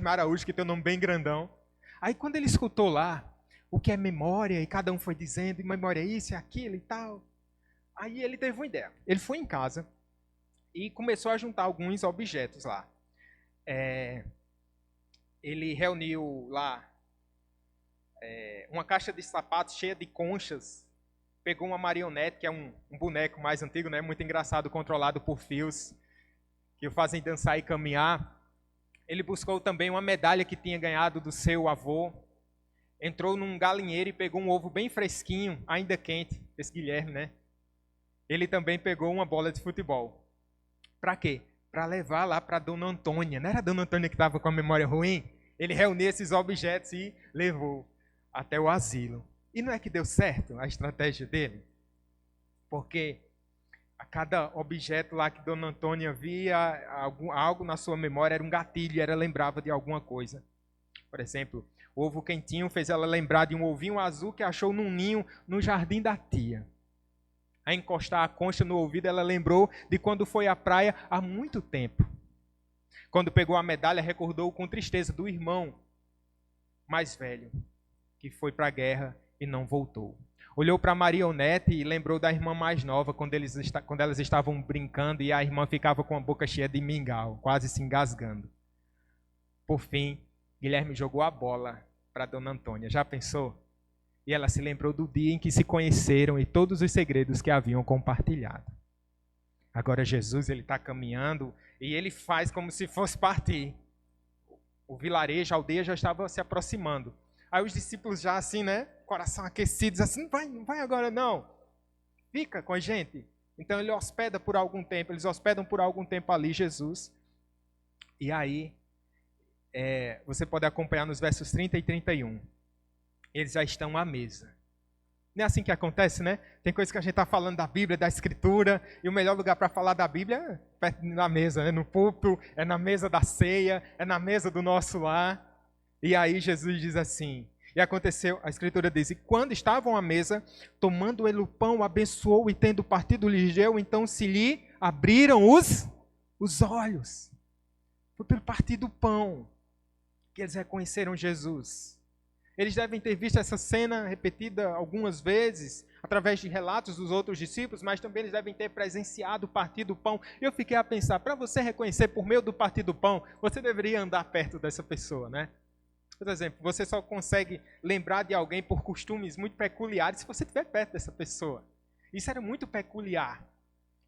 Araújo, que tem um nome bem grandão? Aí quando ele escutou lá o que é memória, e cada um foi dizendo, memória é isso, é aquilo e tal. Aí ele teve uma ideia. Ele foi em casa e começou a juntar alguns objetos lá. Ele reuniu lá uma caixa de sapatos cheia de conchas. Pegou uma marionete, que é um boneco mais antigo, né? Muito engraçado, controlado por fios, que o fazem dançar e caminhar. Ele buscou também uma medalha que tinha ganhado do seu avô. Entrou num galinheiro e pegou um ovo bem fresquinho, ainda quente, esse Guilherme, né? Ele também pegou uma bola de futebol. Para quê? Para levar lá para Dona Antônia. Não era a Dona Antônia que estava com a memória ruim? Ele reuniu esses objetos e levou até o asilo. E não é que deu certo a estratégia dele? Porque a cada objeto lá que Dona Antônia via, algo na sua memória era um gatilho, ela lembrava de alguma coisa. Por exemplo, o ovo quentinho fez ela lembrar de um ovinho azul que achou num ninho no jardim da tia. A encostar a concha no ouvido, ela lembrou de quando foi à praia há muito tempo. Quando pegou a medalha, recordou com tristeza do irmão mais velho, que foi para a guerra e não voltou. Olhou para a marionete e lembrou da irmã mais nova, quando elas estavam brincando e a irmã ficava com a boca cheia de mingau, quase se engasgando. Por fim, Guilherme jogou a bola para Dona Antônia. Já pensou? E ela se lembrou do dia em que se conheceram e todos os segredos que haviam compartilhado. Agora Jesus, ele está caminhando e ele faz como se fosse partir. O vilarejo, a aldeia já estava se aproximando. Aí os discípulos já assim, né? Coração aquecidos, assim, não vai agora não. Fica com a gente. Então eles hospedam por algum tempo ali Jesus. E aí, você pode acompanhar nos versos 30 e 31. Eles já estão à mesa. Não é assim que acontece, né? Tem coisa que a gente está falando da Bíblia, da Escritura, e o melhor lugar para falar da Bíblia é perto na mesa, né? No púlpito, é na mesa da ceia, é na mesa do nosso lar. E aí Jesus diz assim, e aconteceu, a Escritura diz, e quando estavam à mesa, tomando ele o pão, abençoou e tendo partido lhes deu, então se lhe abriram os olhos. Foi pelo partir do pão que eles reconheceram Jesus. Eles devem ter visto essa cena repetida algumas vezes, através de relatos dos outros discípulos, mas também eles devem ter presenciado o partir do pão. Eu fiquei a pensar, para você reconhecer por meio do partir do pão, você deveria andar perto dessa pessoa, né? Por exemplo, você só consegue lembrar de alguém por costumes muito peculiares se você estiver perto dessa pessoa. Isso era muito peculiar,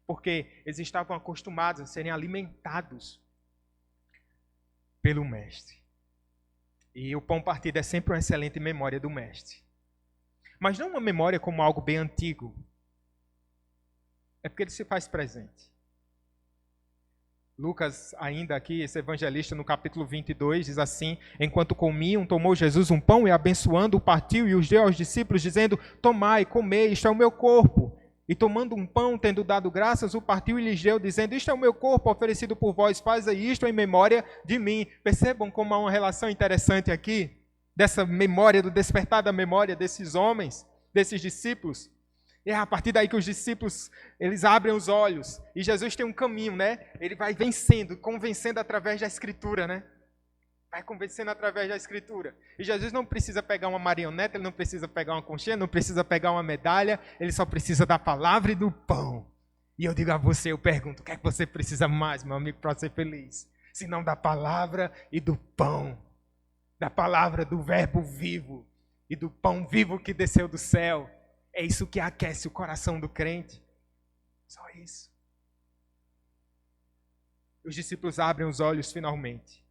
porque eles estavam acostumados a serem alimentados pelo Mestre. E o pão partido é sempre uma excelente memória do Mestre. Mas não uma memória como algo bem antigo. É porque ele se faz presente. Lucas, ainda aqui, esse evangelista, no capítulo 22, diz assim: enquanto comiam, tomou Jesus um pão e, abençoando, o partiu e os deu aos discípulos, dizendo: tomai, comei, isto é o meu corpo. E tomando um pão, tendo dado graças, o partiu e lhes deu, dizendo: isto é o meu corpo oferecido por vós, fazei isto em memória de mim. Percebam como há uma relação interessante aqui, dessa memória, do despertar da memória desses homens, desses discípulos. E é a partir daí que os discípulos, eles abrem os olhos. E Jesus tem um caminho, né? Ele vai vencendo, convencendo através da Escritura, né? Vai convencendo através da Escritura. E Jesus não precisa pegar uma marioneta, ele não precisa pegar uma conchinha, não precisa pegar uma medalha, ele só precisa da palavra e do pão. E eu digo a você, eu pergunto, o que é que você precisa mais, meu amigo, para ser feliz? Se não da palavra e do pão. Da palavra do verbo vivo e do pão vivo que desceu do céu. É isso que aquece o coração do crente. Só isso. Os discípulos abrem os olhos finalmente.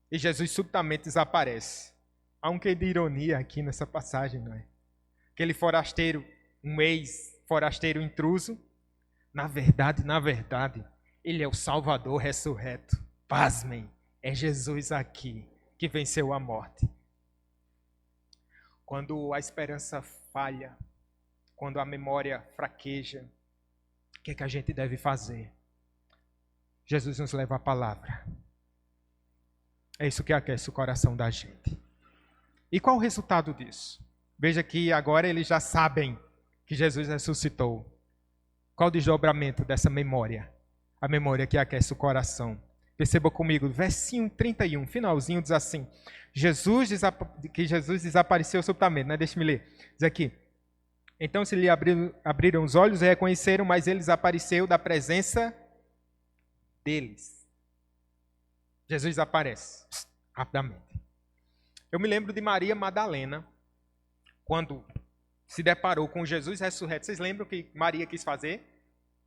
E Jesus subitamente desaparece. Há um quê de ironia aqui nessa passagem, não é? Aquele forasteiro, um ex-forasteiro intruso, na verdade, ele é o Salvador ressurreto. Pasmem, é Jesus aqui que venceu a morte. Quando a esperança falha, quando a memória fraqueja, o que é que a gente deve fazer? Jesus nos leva a palavra. É isso que aquece o coração da gente. E qual o resultado disso? Veja que agora eles já sabem que Jesus ressuscitou. Qual o desdobramento dessa memória? A memória que aquece o coração. Perceba comigo, versinho 31, finalzinho, diz assim: que Jesus desapareceu subitamente, né? Deixa-me ler. Diz aqui: então se lhe abriram os olhos e reconheceram, mas ele desapareceu da presença deles. Jesus aparece rapidamente. Eu me lembro de Maria Madalena, quando se deparou com Jesus ressurreto. Vocês lembram o que Maria quis fazer?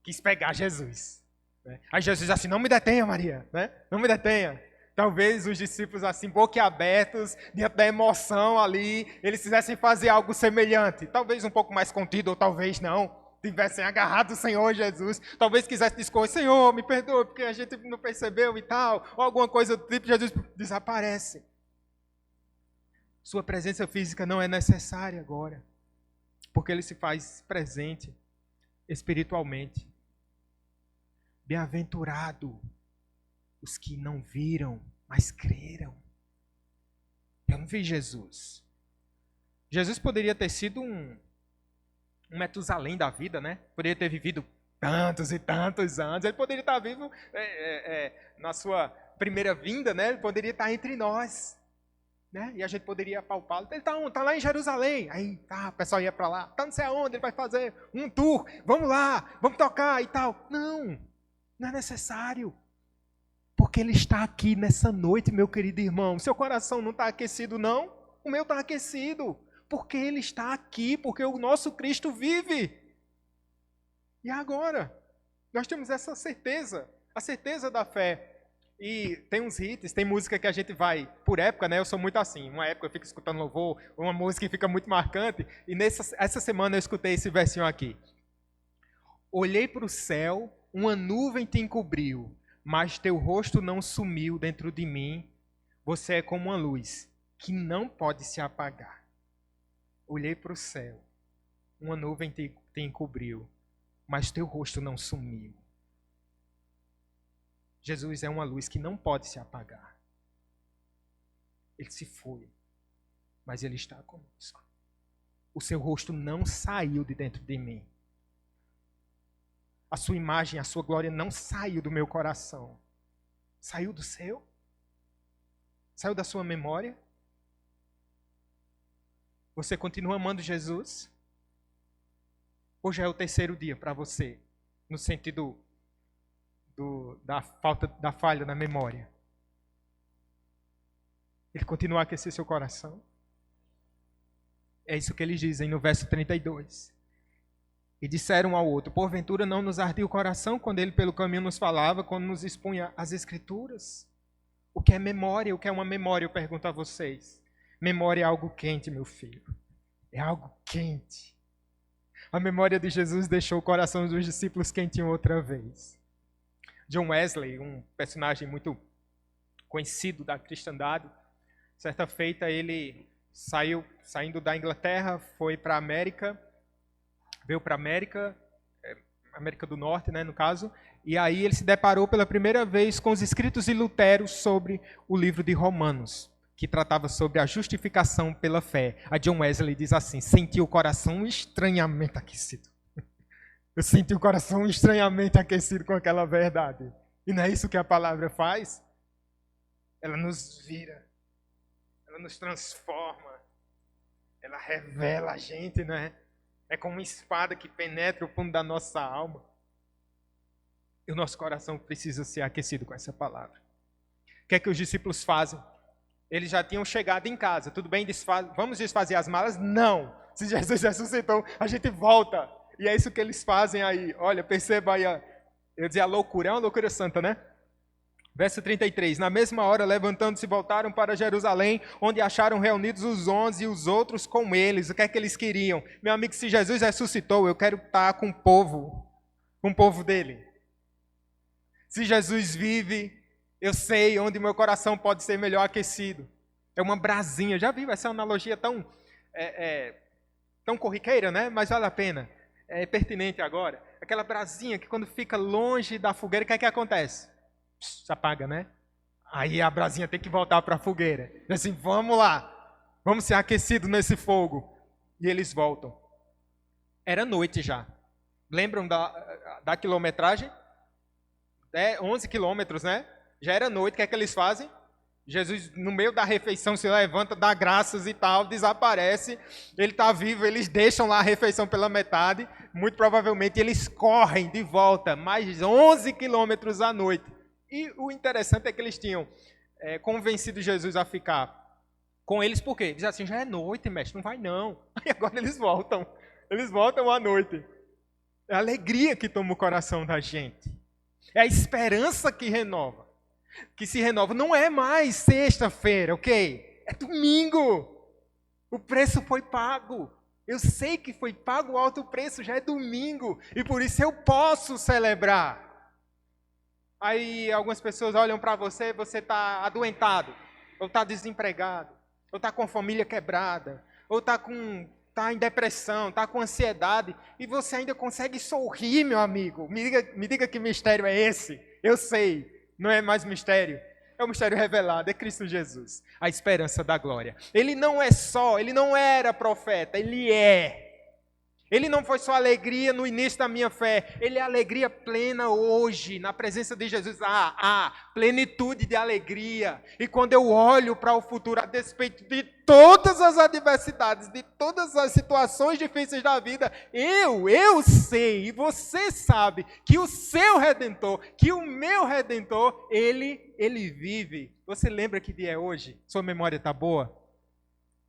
Quis pegar Jesus. Né? Aí Jesus disse assim: não me detenha, Maria, né? Não me detenha. Talvez os discípulos, assim, boquiabertos, diante da emoção ali, eles quisessem fazer algo semelhante. Talvez um pouco mais contido, ou talvez não. Tivessem agarrado o Senhor Jesus. Talvez quisessem discorrer: Senhor, me perdoe, porque a gente não percebeu e tal. Ou alguma coisa do tipo. Jesus desaparece. Sua presença física não é necessária agora. Porque ele se faz presente espiritualmente. Bem-aventurado os que não viram, mas creram. Eu não vi Jesus. Jesus poderia ter sido um Metusalém da vida, né? Poderia ter vivido tantos e tantos anos. Ele poderia estar vivo na sua primeira vinda, né? Ele poderia estar entre nós, né? E a gente poderia apalpá-lo. Ele está lá em Jerusalém. Aí, o pessoal ia para lá. Está não sei aonde, ele vai fazer um tour. Vamos lá, vamos tocar e tal. Não é necessário. Porque ele está aqui nessa noite, meu querido irmão. Seu coração não está aquecido, não? O meu está aquecido. Porque ele está aqui, porque o nosso Cristo vive. E agora? Nós temos essa certeza, a certeza da fé. E tem uns hits, tem música que a gente vai, por época, né? Eu sou muito assim. Uma época eu fico escutando louvor, uma música que fica muito marcante. E essa semana eu escutei esse versinho aqui. Olhei para o céu, uma nuvem te encobriu, mas teu rosto não sumiu dentro de mim. Você é como uma luz que não pode se apagar. Olhei para o céu, uma nuvem te encobriu, mas teu rosto não sumiu. Jesus é uma luz que não pode se apagar. Ele se foi, mas ele está conosco. O seu rosto não saiu de dentro de mim. A sua imagem, a sua glória não saiu do meu coração. Saiu do seu? Saiu da sua memória? Você continua amando Jesus? Hoje é o terceiro dia para você, no sentido da falha na memória. Ele continua a aquecer seu coração? É isso que eles dizem no verso 32. E disseram um ao outro: porventura não nos ardia o coração quando ele pelo caminho nos falava, quando nos expunha as Escrituras? O que é memória? O que é uma memória? Eu pergunto a vocês. Memória é algo quente, meu filho. É algo quente. A memória de Jesus deixou o coração dos discípulos quentinho outra vez. John Wesley, um personagem muito conhecido da cristandade, certa feita ele saindo da Inglaterra, foi para a América, veio para a América, América do Norte, né, no caso, e aí ele se deparou pela primeira vez com os escritos de Lutero sobre o livro de Romanos, que tratava sobre a justificação pela fé. A John Wesley diz assim: senti o coração estranhamente aquecido. Eu senti o coração estranhamente aquecido com aquela verdade. E não é isso que a palavra faz? Ela nos vira, ela nos transforma, ela revela a gente, não é? É como uma espada que penetra o fundo da nossa alma. E o nosso coração precisa ser aquecido com essa palavra. O que é que os discípulos fazem? Eles já tinham chegado em casa. Tudo bem, vamos desfazer as malas? Não. Se Jesus ressuscitou, a gente volta. E é isso que eles fazem aí. Olha, perceba aí. Eu dizia a loucura, é uma loucura santa, né? Verso 33. Na mesma hora, levantando-se, voltaram para Jerusalém, onde acharam reunidos os 11 e os outros com eles. O que é que eles queriam? Meu amigo, se Jesus ressuscitou, eu quero estar com o povo dele. Se Jesus vive, eu sei onde meu coração pode ser melhor aquecido. É uma brasinha. Já viu essa analogia tão corriqueira, né? Mas vale a pena. É pertinente agora. Aquela brasinha que quando fica longe da fogueira, o que é que acontece? Se apaga, né? Aí a brasinha tem que voltar para a fogueira. E assim, vamos lá. Vamos ser aquecidos nesse fogo. E eles voltam. Era noite já. Lembram da quilometragem? 11 quilômetros, né? Já era noite, o que é que eles fazem? Jesus, no meio da refeição, se levanta, dá graças e tal, desaparece, ele está vivo, eles deixam lá a refeição pela metade, muito provavelmente eles correm de volta, mais 11 quilômetros à noite. E o interessante é que eles tinham convencido Jesus a ficar com eles, por quê? Diz assim, já é noite, mestre, não vai não. Aí agora eles voltam à noite. É a alegria que toma o coração da gente. É a esperança que se renova. Não é mais sexta-feira, ok? É domingo. O preço foi pago. Eu sei que foi pago o alto preço, já é domingo. E por isso eu posso celebrar. Aí algumas pessoas olham para você, você está adoentado, ou está desempregado, ou está com a família quebrada, ou está em depressão, está com ansiedade, e você ainda consegue sorrir, meu amigo. Me diga que mistério é esse. Eu sei, não é mais mistério. É o mistério revelado, é Cristo Jesus, a esperança da glória. Ele não era profeta, ele é. Ele não foi só alegria no início da minha fé, ele é alegria plena hoje, na presença de Jesus. Plenitude de alegria. E quando eu olho para o futuro, a despeito de todas as adversidades, de todas as situações difíceis da vida, eu sei, e você sabe, que o seu Redentor, que o meu Redentor, ele vive. Você lembra que dia é hoje? Sua memória está boa?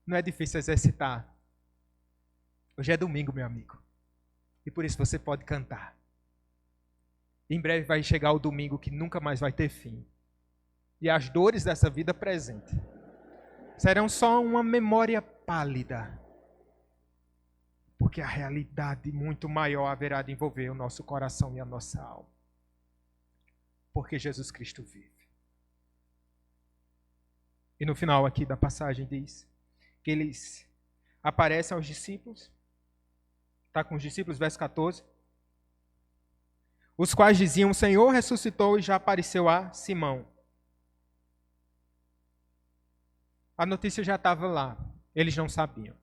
Não é difícil exercitar. Hoje é domingo, meu amigo. E por isso você pode cantar. Em breve vai chegar o domingo que nunca mais vai ter fim. E as dores dessa vida presente serão só uma memória pálida. Porque a realidade muito maior haverá de envolver o nosso coração e a nossa alma. Porque Jesus Cristo vive. E no final aqui da passagem diz que eles aparecem aos discípulos. Está com os discípulos, verso 14. Os quais diziam, o Senhor ressuscitou e já apareceu a Simão. A notícia já estava lá. Eles não sabiam.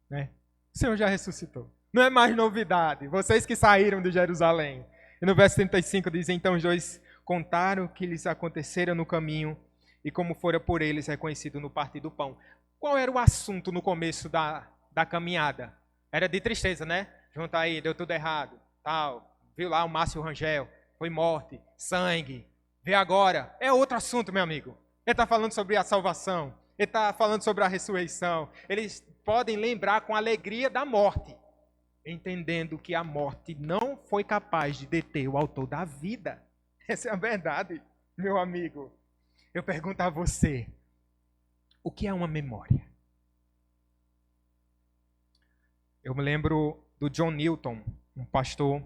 Né? O Senhor já ressuscitou. Não é mais novidade. Vocês que saíram de Jerusalém. E no verso 35 diz, então os dois contaram o que lhes acontecera no caminho e como fora por eles reconhecido no partir do pão. Qual era o assunto no começo da caminhada? Era de tristeza, né? Junto aí, deu tudo errado, tal. Viu lá o Márcio Rangel, foi morte, sangue. Vê agora, é outro assunto, meu amigo. Ele está falando sobre a salvação, ele está falando sobre a ressurreição. Eles podem lembrar com alegria da morte, entendendo que a morte não foi capaz de deter o autor da vida. Essa é a verdade, meu amigo. Eu pergunto a você, o que é uma memória? Eu me lembro do John Newton, um pastor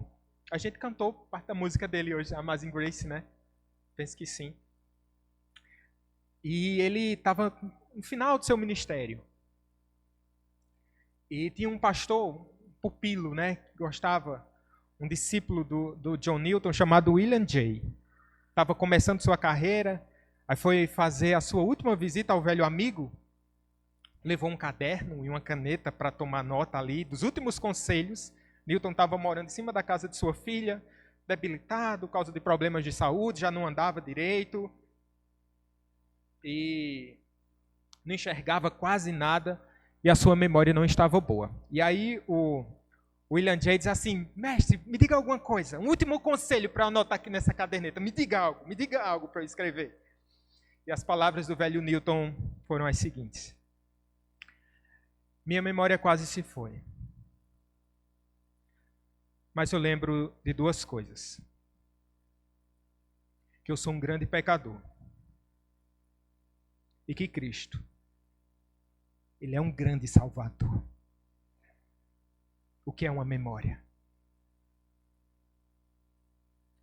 A gente cantou parte da música dele hoje, Amazing Grace, né? Penso que sim. E ele estava no final do seu ministério. E tinha um pastor, um pupilo, né? Que gostava, um discípulo do John Newton, chamado William Jay. Estava começando sua carreira, aí foi fazer a sua última visita ao velho amigo, levou um caderno e uma caneta para tomar nota ali dos últimos conselhos. Newton estava morando em cima da casa de sua filha, debilitado por causa de problemas de saúde, já não andava direito e não enxergava quase nada e a sua memória não estava boa. E aí o William Jay diz assim: mestre, me diga alguma coisa, um último conselho para eu anotar aqui nessa caderneta, me diga algo para eu escrever. E as palavras do velho Newton foram as seguintes: minha memória quase se foi, mas eu lembro de duas coisas. Que eu sou um grande pecador. E que Cristo, Ele é um grande Salvador. O que é uma memória?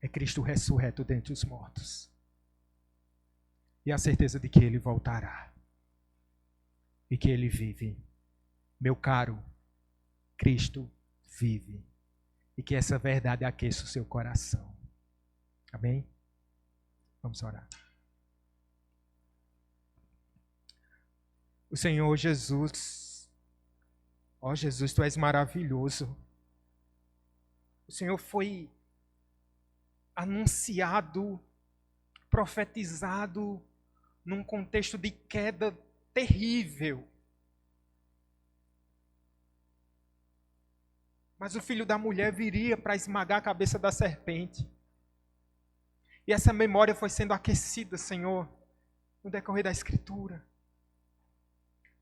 É Cristo ressurreto dentre os mortos. E a certeza de que Ele voltará. E que Ele vive. Meu caro, Cristo vive. E que essa verdade aqueça o seu coração. Amém? Vamos orar. O Senhor Jesus, ó Jesus, Tu és maravilhoso. O Senhor foi anunciado, profetizado num contexto de queda terrível. Mas o filho da mulher viria para esmagar a cabeça da serpente. E essa memória foi sendo aquecida, Senhor, no decorrer da Escritura.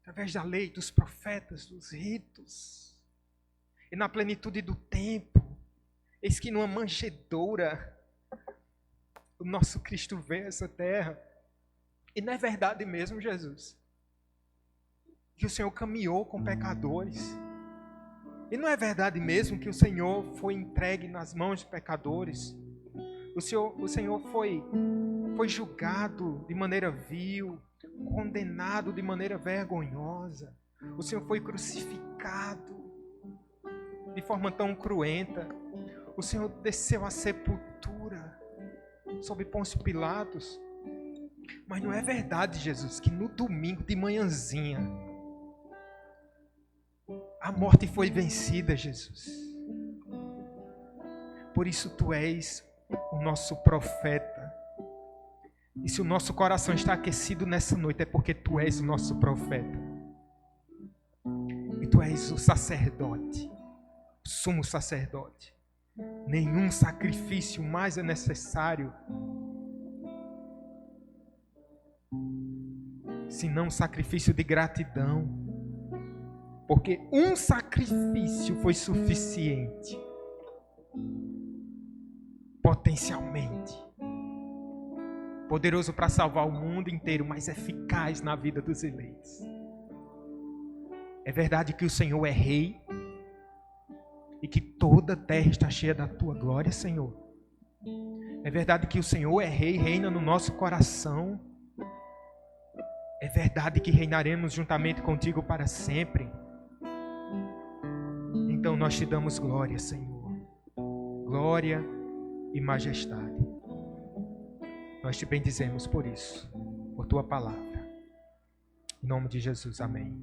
Através da lei, dos profetas, dos ritos. E na plenitude do tempo, eis que numa manjedoura, o nosso Cristo veio a essa terra. E não é verdade mesmo, Jesus, que o Senhor caminhou com pecadores. E não é verdade mesmo que o Senhor foi entregue nas mãos de pecadores. O Senhor foi julgado de maneira vil, condenado de maneira vergonhosa. O Senhor foi crucificado de forma tão cruenta. O Senhor desceu à sepultura sob Pôncio Pilatos. Mas não é verdade, Jesus, que no domingo de manhãzinha a morte foi vencida, Jesus. Por isso Tu és o nosso profeta. E se o nosso coração está aquecido nessa noite, é porque Tu és o nosso profeta. E Tu és o sacerdote, o sumo sacerdote. Nenhum sacrifício mais é necessário, senão um sacrifício de gratidão. Porque um sacrifício foi suficiente, potencialmente poderoso para salvar o mundo inteiro, mas eficaz na vida dos eleitos. É verdade que o Senhor é rei e que toda a terra está cheia da Tua glória, Senhor. É verdade que o Senhor é rei, reina no nosso coração. É verdade que reinaremos juntamente contigo para sempre. Então nós Te damos glória, Senhor. Glória e majestade. Nós Te bendizemos por isso, por Tua palavra. Em nome de Jesus, amém.